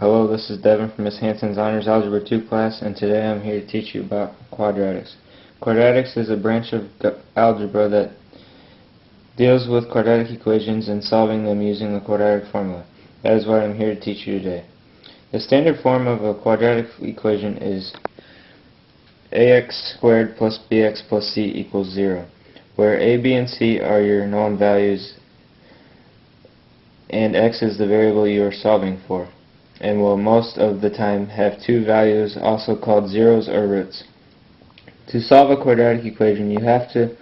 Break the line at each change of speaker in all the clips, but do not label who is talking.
Hello, this is Devin from Ms. Hanson's Honors Algebra 2 class, and today I'm here to teach you about quadratics. Quadratics is a branch of algebra that deals with quadratic equations and solving them using the quadratic formula. That is what I'm here to teach you today. The standard form of a quadratic equation is ax squared plus bx plus c equals 0, where a, b, and c are your known values and x is the variable you are solving for, and will most of the time have two values, also called zeros or roots. To solve a quadratic equation, you have to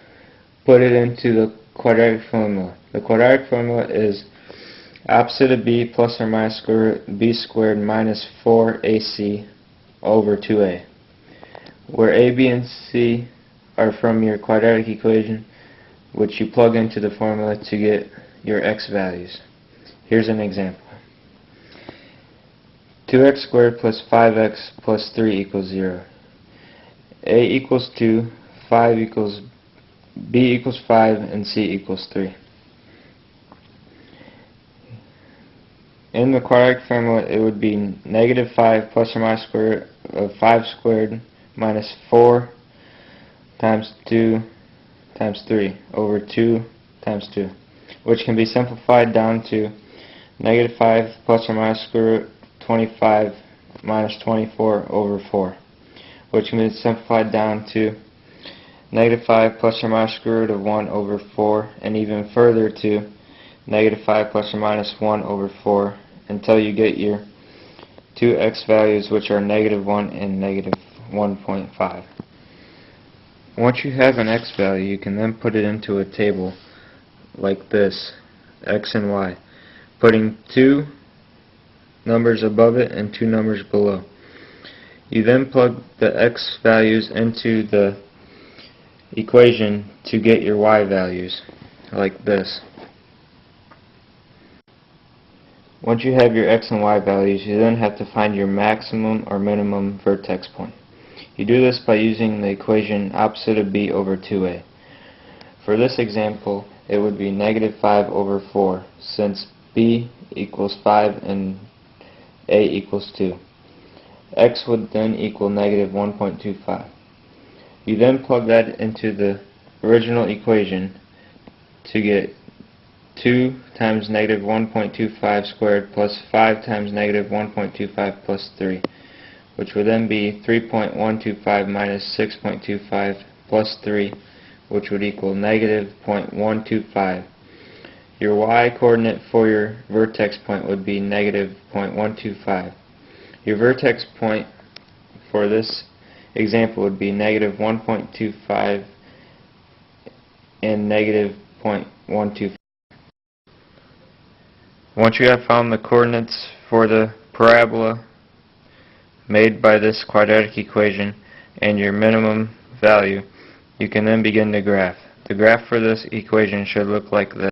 put it into the quadratic formula. The quadratic formula is opposite of b plus or minus square root b squared minus 4ac over 2a, where a, b, and c are from your quadratic equation, which you plug into the formula to get your x values. Here's an example. 2x squared plus 5x plus 3 equals 0. A equals 2, 5 equals, b equals 5, and c equals 3. In the quadratic formula, it would be negative 5 plus or minus square root of 5 squared minus 4 times 2 times 3 over 2 times 2, which can be simplified down to negative 5 plus or minus square root 25 minus 24 over 4, which can be simplified down to negative 5 plus or minus square root of 1 over 4, and even further to negative 5 plus or minus 1 over 4, until you get your two x values, which are negative 1 and negative 1.5. Once you have an x value, you can then put it into a table like this, x and y, putting two numbers above it and two numbers below. You then plug the x values into the equation to get your y values, like this. Once you have your x and y values, you then have to find your maximum or minimum vertex point. You do this by using the equation opposite of b over 2a. For this example, it would be negative 5 over 4, since b equals 5 and a equals 2. X would then equal negative 1.25. You then plug that into the original equation to get 2 times negative 1.25 squared plus 5 times negative 1.25 plus 3, which would then be 3.125 minus 6.25 plus 3, which would equal negative 0.125. Your y coordinate for your vertex point would be negative 0.125. Your vertex point for this example would be negative 1.25 and negative 0.125. Once you have found the coordinates for the parabola made by this quadratic equation and your minimum value, you can then begin to graph. The graph for this equation should look like this.